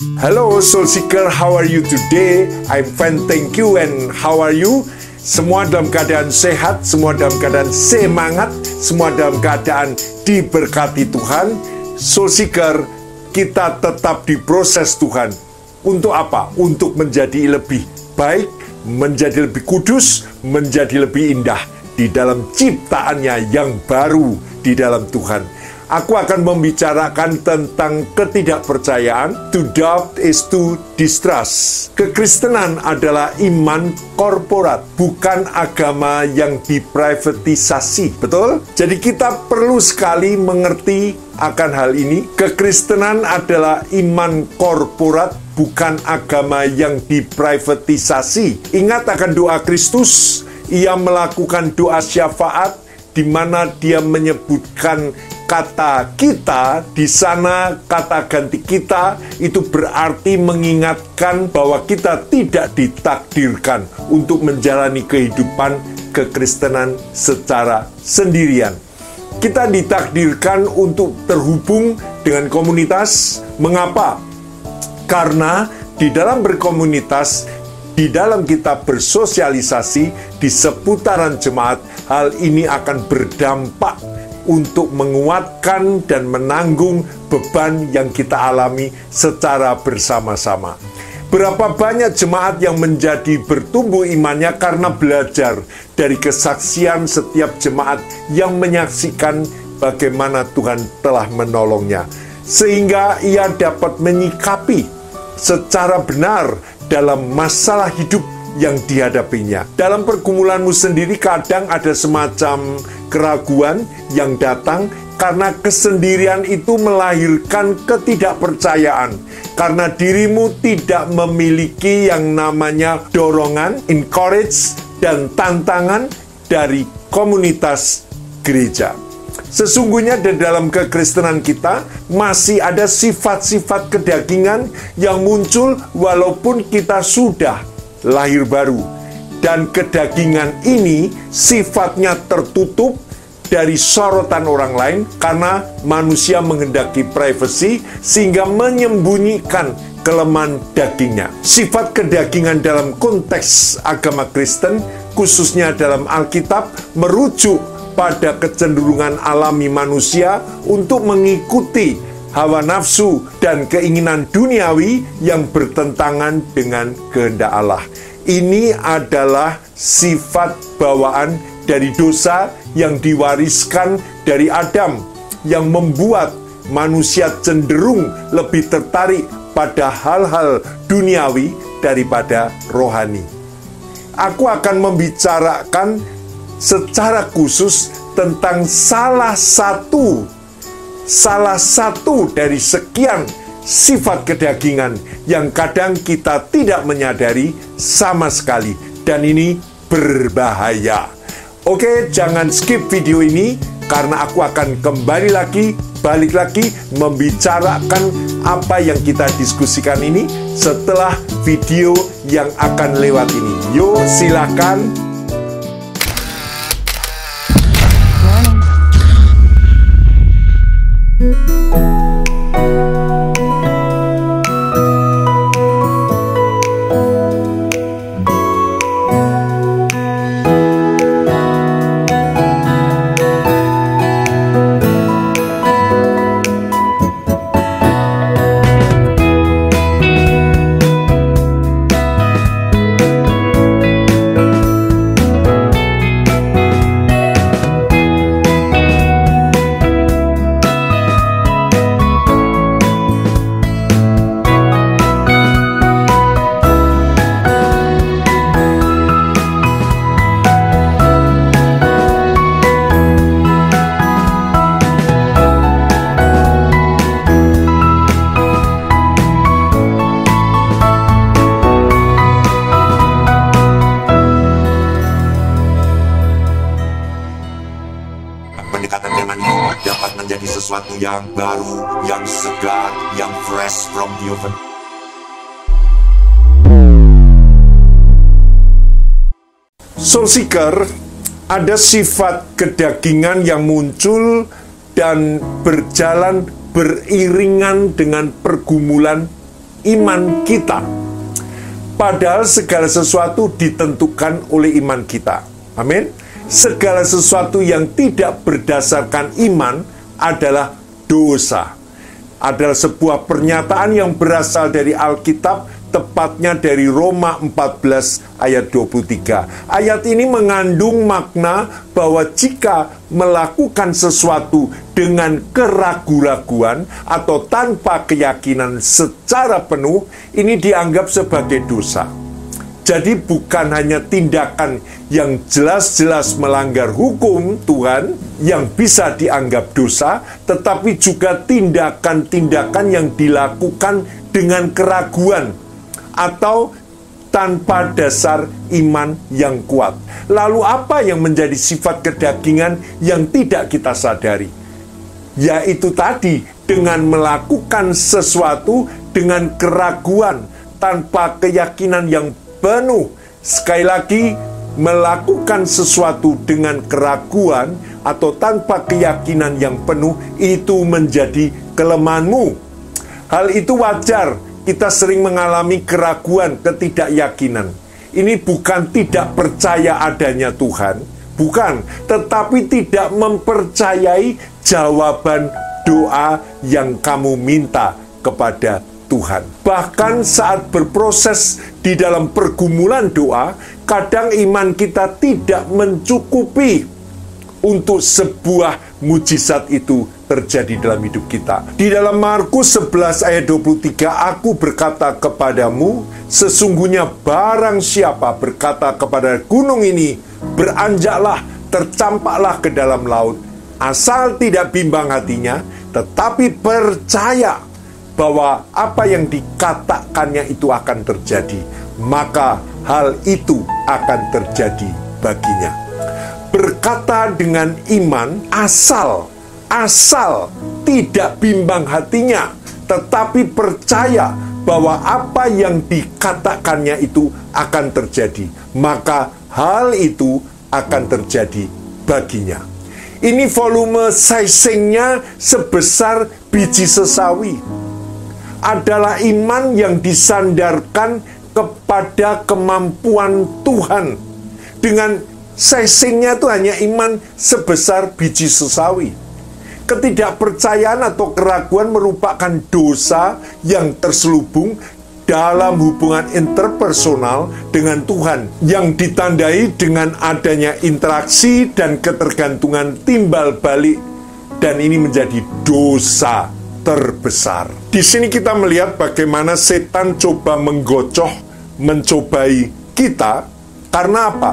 Hello Soul Seeker, how are you today? I'm fine, thank you. And how are you? Semua dalam keadaan sehat, semua dalam keadaan semangat, semua dalam keadaan diberkati Tuhan. Soul Seeker, kita tetap diproses Tuhan. Untuk apa? Untuk menjadi lebih baik, menjadi lebih kudus, menjadi lebih indah di dalam ciptaannya yang baru di dalam Tuhan. Aku akan membicarakan tentang ketidakpercayaan. To doubt is to distrust. Kekristenan adalah iman korporat, bukan agama yang diprivatisasi. Betul? Jadi kita perlu sekali mengerti akan hal ini. Kekristenan adalah iman korporat, bukan agama yang diprivatisasi. Ingat akan doa Kristus. Ia melakukan doa syafaat di mana dia menyebutkan kata kita, di sana kata ganti kita, itu berarti mengingatkan bahwa kita tidak ditakdirkan untuk menjalani kehidupan kekristenan secara sendirian. Kita ditakdirkan untuk terhubung dengan komunitas. Mengapa? Karena di dalam berkomunitas, di dalam kita bersosialisasi di seputaran jemaat, hal ini akan berdampak untuk menguatkan dan menanggung beban yang kita alami secara bersama-sama. Berapa banyak jemaat yang menjadi bertumbuh imannya karena belajar dari kesaksian setiap jemaat yang menyaksikan bagaimana Tuhan telah menolongnya, sehingga ia dapat menyikapi secara benar dalam masalah hidup yang dihadapinya. Dalam pergumulanmu sendiri kadang ada semacam keraguan yang datang karena kesendirian itu melahirkan ketidakpercayaan. Karena dirimu tidak memiliki yang namanya dorongan, encourage, dan tantangan dari komunitas gereja. Sesungguhnya di dalam kekristenan kita masih ada sifat-sifat kedagingan yang muncul walaupun kita sudah lahir baru. Dan kedagingan ini sifatnya tertutup dari sorotan orang lain karena manusia menghendaki privasi sehingga menyembunyikan kelemahan dagingnya. Sifat kedagingan dalam konteks agama Kristen, khususnya dalam Alkitab, merujuk pada kecenderungan alami manusia untuk mengikuti hawa nafsu dan keinginan duniawi yang bertentangan dengan kehendak Allah. Ini adalah sifat bawaan dari dosa yang diwariskan dari Adam, yang membuat manusia cenderung lebih tertarik pada hal-hal duniawi daripada rohani. Aku akan membicarakan secara khusus tentang salah satu dari sekian sifat kedagingan yang kadang kita tidak menyadari sama sekali, dan ini berbahaya. Oke, jangan skip video ini karena aku akan balik lagi membicarakan apa yang kita diskusikan ini setelah video yang akan lewat ini. Yuk, silakan. Pendekatan firman itu dapat menjadi sesuatu yang baru, yang segar, yang fresh from the oven. Soul Seeker, ada sifat kedagingan yang muncul dan berjalan beriringan dengan pergumulan iman kita. Padahal segala sesuatu ditentukan oleh iman kita. Amin. Segala sesuatu yang tidak berdasarkan iman adalah dosa. Adalah sebuah pernyataan yang berasal dari Alkitab, tepatnya dari Roma 14 ayat 23. Ayat ini mengandung makna bahwa jika melakukan sesuatu dengan keraguan-raguan atau tanpa keyakinan secara penuh, ini dianggap sebagai dosa. Jadi bukan hanya tindakan yang jelas-jelas melanggar hukum Tuhan yang bisa dianggap dosa, tetapi juga tindakan-tindakan yang dilakukan dengan keraguan atau tanpa dasar iman yang kuat. Lalu apa yang menjadi sifat kedagingan yang tidak kita sadari? Yaitu tadi, dengan melakukan sesuatu dengan keraguan, tanpa keyakinan yang penuh. Sekali lagi, melakukan sesuatu dengan keraguan atau tanpa keyakinan yang penuh, itu menjadi kelemahanmu. Hal itu wajar. Kita sering mengalami keraguan, ketidakyakinan. Ini bukan tidak percaya adanya Tuhan, bukan, tetapi tidak mempercayai jawaban doa yang kamu minta kepada Tuhan. Bahkan saat berproses di dalam pergumulan doa, kadang iman kita tidak mencukupi untuk sebuah mujizat itu terjadi dalam hidup kita. Di dalam Markus 11 ayat 23, aku berkata kepadamu, sesungguhnya barang siapa berkata kepada gunung ini, beranjaklah, tercampaklah ke dalam laut, asal tidak bimbang hatinya, tetapi percaya bahwa apa yang dikatakannya itu akan terjadi, maka hal itu akan terjadi baginya. Berkata dengan iman, asal tidak bimbang hatinya, tetapi percaya bahwa apa yang dikatakannya itu akan terjadi, maka hal itu akan terjadi baginya. Ini volume sizingnya sebesar biji sesawi. Adalah iman yang disandarkan kepada kemampuan Tuhan. Dengan sizingnya itu hanya iman sebesar biji sesawi. Ketidakpercayaan atau keraguan merupakan dosa yang terselubung dalam hubungan interpersonal dengan Tuhan, yang ditandai dengan adanya interaksi dan ketergantungan timbal balik, dan ini menjadi dosa terbesar. Di sini kita melihat bagaimana setan coba menggocoh, mencobai kita. Karena apa?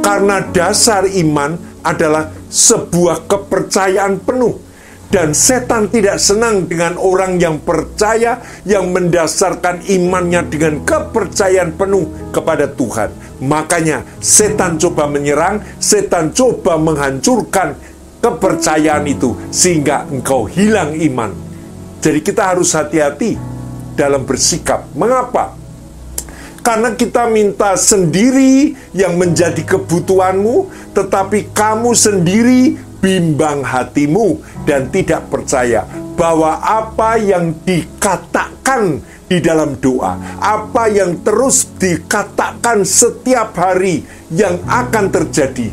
Karena dasar iman adalah sebuah kepercayaan penuh. Dan setan tidak senang dengan orang yang percaya, yang mendasarkan imannya dengan kepercayaan penuh kepada Tuhan. Makanya setan coba menyerang, setan coba menghancurkan kepercayaan itu, sehingga engkau hilang iman. Jadi kita harus hati-hati dalam bersikap. Mengapa? Karena kita minta sendiri yang menjadi kebutuhanmu, tetapi kamu sendiri bimbang hatimu dan tidak percaya bahwa apa yang dikatakan di dalam doa, apa yang terus dikatakan setiap hari yang akan terjadi.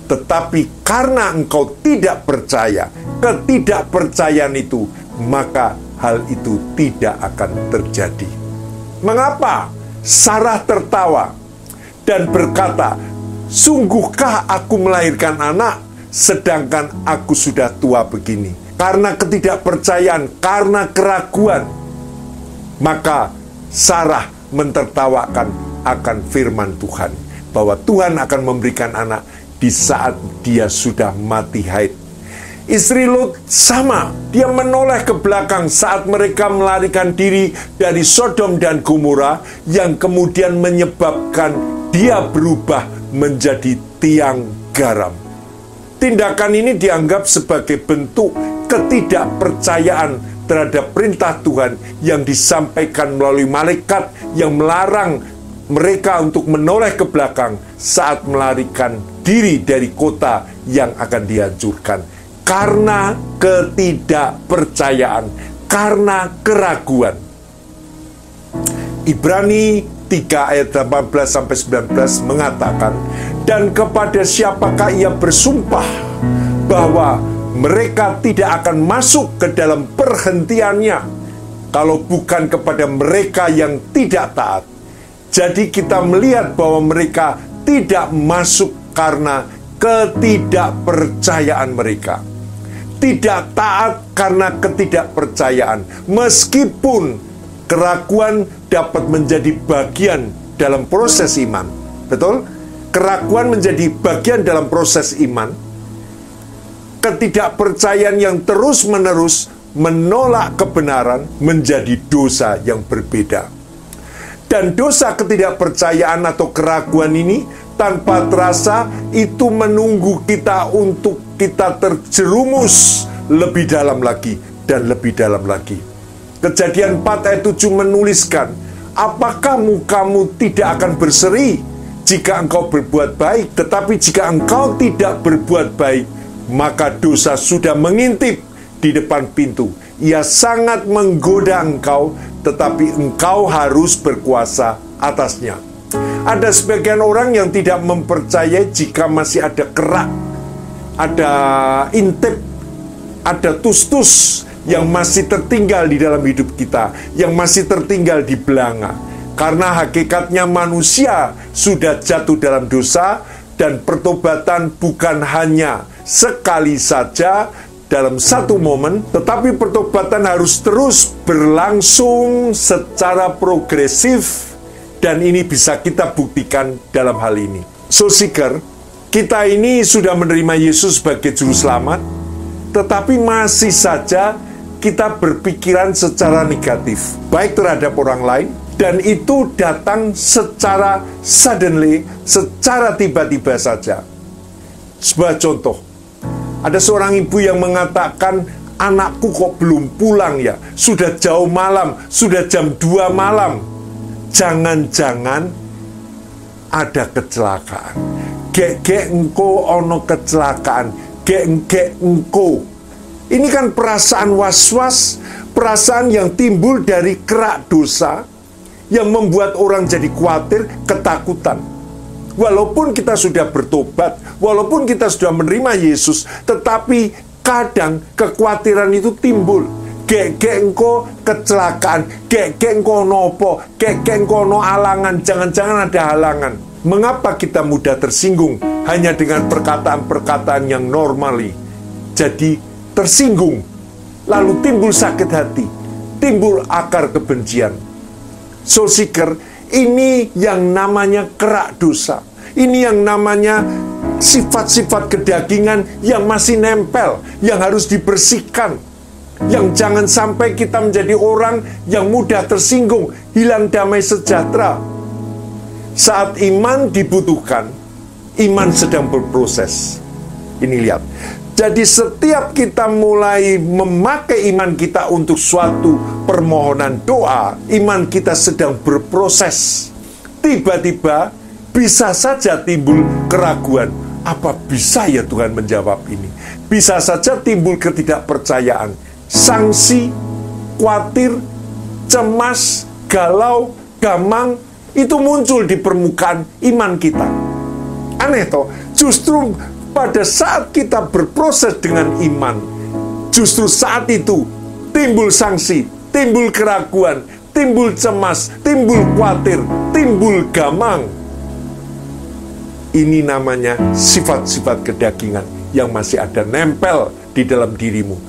Tetapi karena engkau tidak percaya, ketidakpercayaan itu, maka hal itu tidak akan terjadi. Mengapa? Sarah tertawa dan berkata, sungguhkah aku melahirkan anak, sedangkan aku sudah tua begini? Karena ketidakpercayaan, karena keraguan, maka Sarah mentertawakan akan firman Tuhan, bahwa Tuhan akan memberikan anak di saat dia sudah mati haid. Istri Lot sama, dia menoleh ke belakang saat mereka melarikan diri dari Sodom dan Gomora, yang kemudian menyebabkan dia berubah menjadi tiang garam. Tindakan ini dianggap sebagai bentuk ketidakpercayaan terhadap perintah Tuhan yang disampaikan melalui malaikat yang melarang mereka untuk menoleh ke belakang saat melarikan diri dari kota yang akan dihancurkan. Karena ketidakpercayaan, karena keraguan. Ibrani 3 ayat 18-19 mengatakan, dan kepada siapakah ia bersumpah bahwa mereka tidak akan masuk ke dalam perhentiannya, kalau bukan kepada mereka yang tidak taat. Jadi kita melihat bahwa mereka tidak masuk karena ketidakpercayaan mereka. Tidak taat karena ketidakpercayaan. Meskipun keraguan dapat menjadi bagian dalam proses iman. Betul? Keraguan menjadi bagian dalam proses iman. Ketidakpercayaan yang terus-menerus menolak kebenaran menjadi dosa yang berbeda. Dan dosa ketidakpercayaan atau keraguan ini tanpa terasa itu menunggu kita untuk kita terjerumus lebih dalam lagi dan lebih dalam lagi. Kejadian 4 ayat 7 menuliskan, apakah mukamu tidak akan berseri jika engkau berbuat baik, tetapi jika engkau tidak berbuat baik, maka dosa sudah mengintip di depan pintu. Ia sangat menggoda engkau, tetapi engkau harus berkuasa atasnya. Ada sebagian orang yang tidak mempercayai jika masih ada kerak, ada intip, ada tus-tus yang masih tertinggal di dalam hidup kita, yang masih tertinggal di belanga. Karena hakikatnya manusia sudah jatuh dalam dosa, dan pertobatan bukan hanya sekali saja dalam satu momen, tetapi pertobatan harus terus berlangsung secara progresif, dan ini bisa kita buktikan dalam hal ini. So seeker, kita ini sudah menerima Yesus sebagai juru selamat, tetapi masih saja kita berpikiran secara negatif, baik terhadap orang lain, dan itu datang secara suddenly, secara tiba-tiba saja. Sebuah contoh, ada seorang ibu yang mengatakan, anakku kok belum pulang ya? Sudah jauh malam, sudah jam 2 malam. Jangan-jangan ada kecelakaan. Gek engko ono kecelakaan. Gek engko. Ini kan perasaan was-was, perasaan yang timbul dari kerak dosa, yang membuat orang jadi khawatir, ketakutan. Walaupun kita sudah bertobat, walaupun kita sudah menerima Yesus, tetapi kadang kekhawatiran itu timbul. Gek engko kecelakaan, gek engko nopo, gek engko no halangan, jangan-jangan ada halangan. Mengapa kita mudah tersinggung hanya dengan perkataan-perkataan yang normally? Jadi tersinggung, lalu timbul sakit hati, timbul akar kebencian. So seeker, ini yang namanya kerak dosa. Ini yang namanya sifat-sifat kedagingan yang masih nempel, yang harus dibersihkan. Yang jangan sampai kita menjadi orang yang mudah tersinggung, hilang damai sejahtera. Saat iman dibutuhkan, iman sedang berproses. Ini lihat. Jadi setiap kita mulai memakai iman kita untuk suatu permohonan doa, iman kita sedang berproses. Tiba-tiba bisa saja timbul keraguan. Apa bisa ya Tuhan menjawab ini? Bisa saja timbul ketidakpercayaan, sangsi, khawatir, cemas, galau, gamang, itu muncul di permukaan iman kita. Aneh toh, justru pada saat kita berproses dengan iman, justru saat itu timbul sangsi, timbul keraguan, timbul cemas, timbul khawatir, timbul gamang. Ini namanya sifat-sifat kedagingan yang masih ada nempel di dalam dirimu.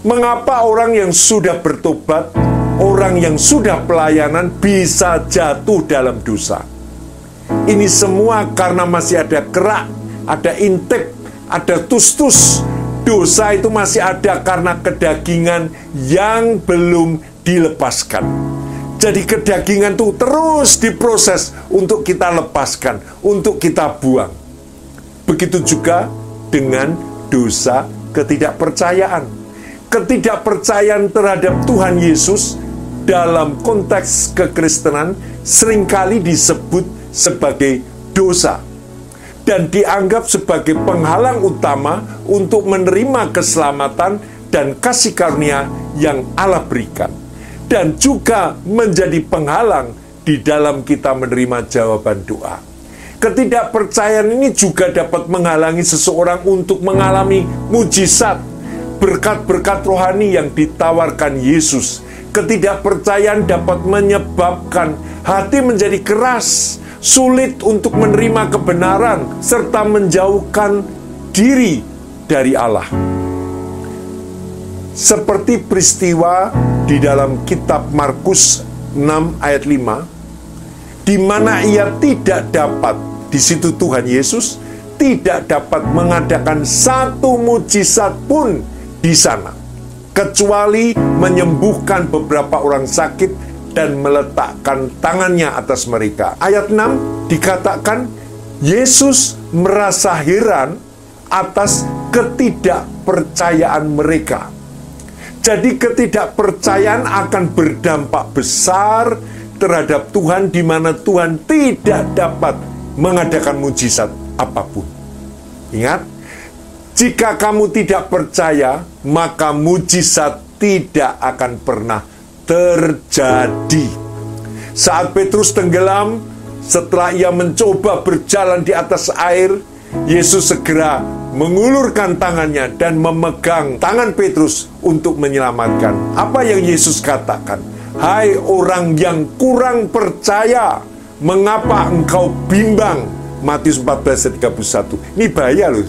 Mengapa orang yang sudah bertobat, orang yang sudah pelayanan bisa jatuh dalam dosa? Ini semua karena masih ada kerak, ada intip, ada tus-tus. Dosa itu masih ada karena kedagingan yang belum dilepaskan. Jadi kedagingan itu terus diproses untuk kita lepaskan, untuk kita buang. Begitu juga dengan dosa ketidakpercayaan. Ketidakpercayaan terhadap Tuhan Yesus dalam konteks kekristenan seringkali disebut sebagai dosa dan dianggap sebagai penghalang utama untuk menerima keselamatan dan kasih karunia yang Allah berikan. dan juga menjadi penghalang di dalam kita menerima jawaban doa. Ketidakpercayaan ini juga dapat menghalangi seseorang untuk mengalami mujizat, berkat-berkat rohani yang ditawarkan Yesus. Ketidakpercayaan dapat menyebabkan hati menjadi keras, sulit untuk menerima kebenaran, serta menjauhkan diri dari Allah. Seperti peristiwa di dalam kitab Markus 6 ayat 5, di mana ia tidak dapat, di situ Tuhan Yesus tidak dapat mengadakan satu mujizat pun di sana, kecuali menyembuhkan beberapa orang sakit dan meletakkan tangannya atas mereka. Ayat 6 dikatakan, Yesus merasa heran atas ketidakpercayaan mereka. Jadi ketidakpercayaan akan berdampak besar terhadap Tuhan, di mana Tuhan tidak dapat mengadakan mujizat apapun. Ingat, jika kamu tidak percaya, maka mujizat tidak akan pernah terjadi. Saat Petrus tenggelam, setelah ia mencoba berjalan di atas air, Yesus segera mengulurkan tangannya dan memegang tangan Petrus untuk menyelamatkan. Apa yang Yesus katakan? Hai orang yang kurang percaya, mengapa engkau bimbang? Matius 14 ayat 31. Ini bahaya loh.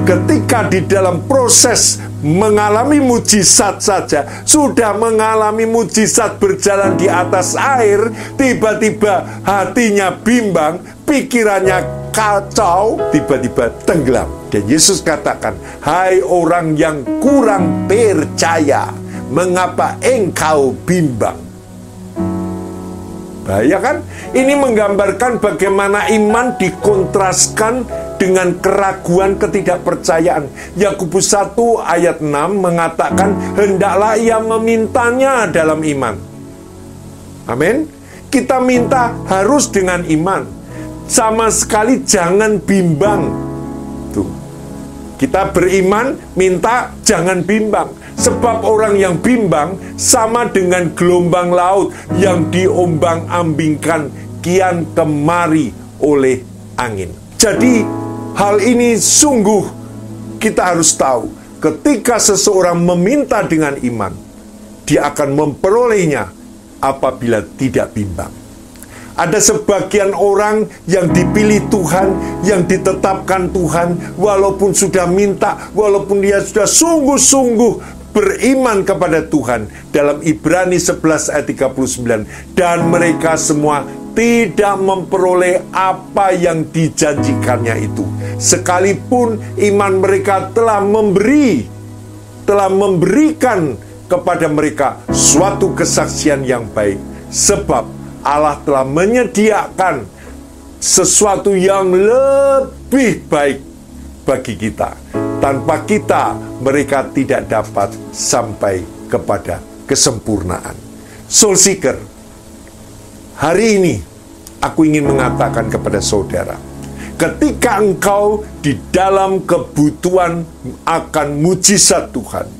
Ketika di dalam proses mengalami mujizat saja, sudah mengalami mujizat berjalan di atas air, tiba-tiba hatinya bimbang, pikirannya kacau, tiba-tiba tenggelam. Dan Yesus katakan, hai orang yang kurang percaya, mengapa engkau bimbang? Bahaya kan? Ini menggambarkan bagaimana iman dikontraskan dengan keraguan, ketidakpercayaan. Yakobus 1 ayat 6 mengatakan, hendaklah ia memintanya dalam iman. Amin. Kita minta harus dengan iman. Sama sekali jangan bimbang. Tuh. Kita beriman, minta jangan bimbang. Sebab orang yang bimbang sama dengan gelombang laut yang diombang-ambingkan kian kemari oleh angin. Jadi hal ini sungguh kita harus tahu. Ketika seseorang meminta dengan iman, dia akan memperolehnya apabila tidak bimbang. Ada sebagian orang yang dipilih Tuhan, yang ditetapkan Tuhan, walaupun sudah minta, walaupun dia sudah sungguh-sungguh beriman kepada Tuhan. Dalam Ibrani 11 ayat 39, dan mereka semua tidak memperoleh apa yang dijanjikannya itu, sekalipun iman mereka telah memberikan kepada mereka suatu kesaksian yang baik. Sebab Allah telah menyediakan sesuatu yang lebih baik bagi kita. Tanpa kita, mereka tidak dapat sampai kepada kesempurnaan. Soul Seeker, hari ini aku ingin mengatakan kepada saudara, ketika engkau di dalam kebutuhan akan mujizat Tuhan,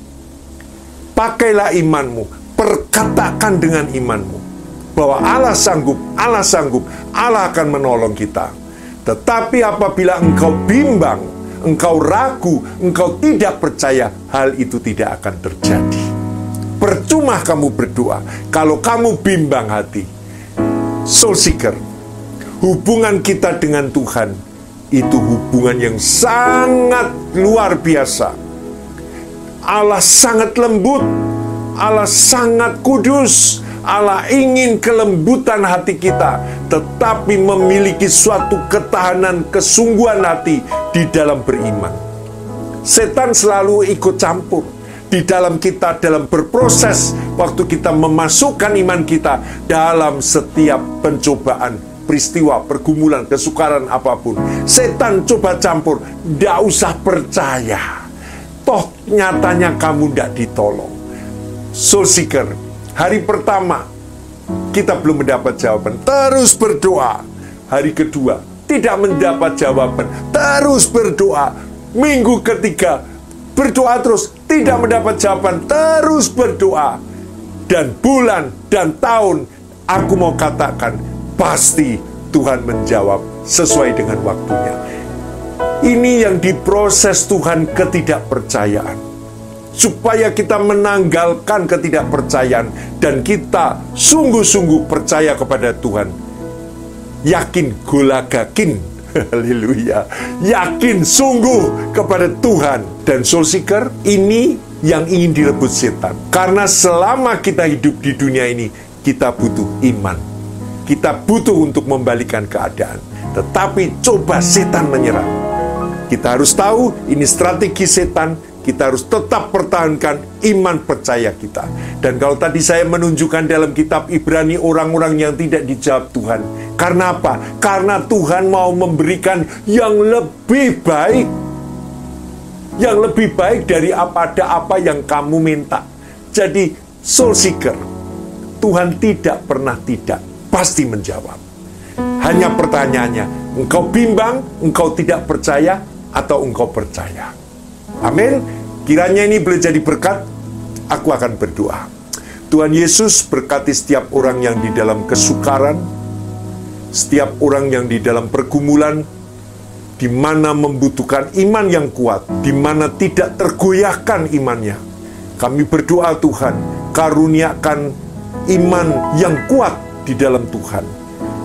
pakailah imanmu, perkatakan dengan imanmu bahwa Allah sanggup, Allah akan menolong kita. Tetapi apabila engkau bimbang, engkau ragu, engkau tidak percaya, hal itu tidak akan terjadi. Percuma kamu berdoa kalau kamu bimbang hati. Soul Seeker, hubungan kita dengan Tuhan itu hubungan yang sangat luar biasa. Allah sangat lembut, Allah sangat kudus, Allah ingin kelembutan hati kita, tetapi memiliki suatu ketahanan, kesungguhan hati di dalam beriman. Setan selalu ikut campur di dalam kita, dalam berproses waktu kita memasukkan iman kita dalam setiap pencobaan, peristiwa, pergumulan, kesukaran apapun. Setan coba campur, tidak usah percaya, toh nyatanya kamu tidak ditolong. Soul Seeker, hari pertama kita belum mendapat jawaban, terus berdoa. Hari kedua tidak mendapat jawaban, terus berdoa. Minggu ketiga berdoa terus, tidak mendapat jawaban, terus berdoa. dan bulan dan tahun, aku mau katakan, pasti Tuhan menjawab sesuai dengan waktunya. Ini yang diproses Tuhan, ketidakpercayaan, supaya kita menanggalkan ketidakpercayaan dan kita sungguh-sungguh percaya kepada Tuhan. Yakin golagakin, haleluya, yakin sungguh kepada Tuhan. Dan soul seeker, ini yang ingin direbut setan. Karena selama kita hidup di dunia ini, kita butuh iman, kita butuh untuk membalikan keadaan. Tetapi coba setan menyerang, kita harus tahu ini strategi setan. Kita harus tetap pertahankan iman percaya kita. Dan kalau tadi saya menunjukkan dalam kitab Ibrani orang-orang yang tidak dijawab Tuhan. Karena apa? Karena Tuhan mau memberikan yang lebih baik. Yang lebih baik dari apa yang kamu minta. Jadi soul seeker, Tuhan tidak pernah tidak, pasti menjawab. Hanya pertanyaannya, engkau bimbang, engkau tidak percaya, atau engkau percaya? Amin. Kiranya ini boleh jadi berkat. Aku akan berdoa. Tuhan Yesus, berkati setiap orang yang di dalam kesukaran, setiap orang yang di dalam pergumulan, di mana membutuhkan iman yang kuat, di mana tidak tergoyahkan imannya. Kami berdoa Tuhan, karuniakan iman yang kuat di dalam Tuhan.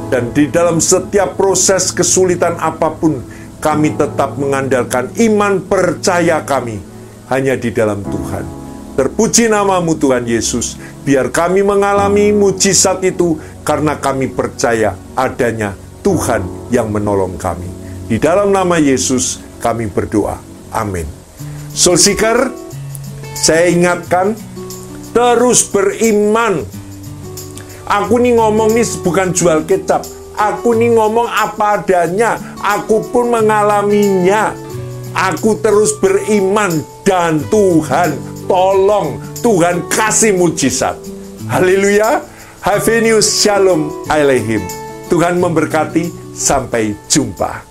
Dan di dalam setiap proses kesulitan apapun, kami tetap mengandalkan iman percaya kami hanya di dalam Tuhan. Terpuji namamu Tuhan Yesus. Biar kami mengalami mujizat itu karena kami percaya adanya Tuhan yang menolong kami. Di dalam nama Yesus kami berdoa. Amin. Soul seeker, saya ingatkan, terus beriman. Aku nih ngomong nih bukan jual kecap. Aku nih ngomong apa adanya. Aku pun mengalaminya. Aku terus beriman dan Tuhan tolong. Tuhan kasih mujizat. Haleluya. Havenius Shalom Aleihim. Tuhan memberkati. Sampai jumpa.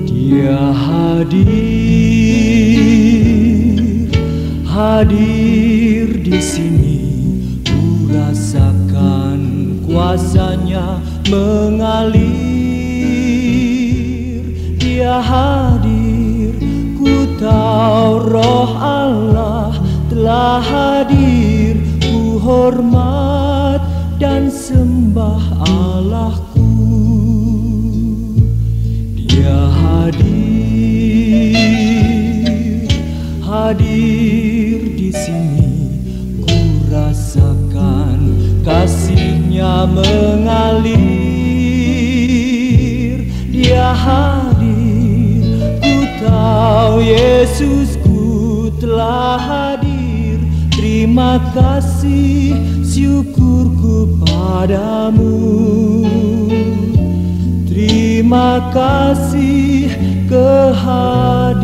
Dia hadir di sini, ku rasakan kuasanya mengalir. Dia hadir, ku tahu Roh Allah telah hadir. Ku hormat dan sembah Allahku. Dia hadir di sini, ku rasakan kasih-Nya mengalir. Dia hadir, ku tahu Yesusku telah hadir. Terima kasih, syukurku padamu. Terima kasih kehadiranmu.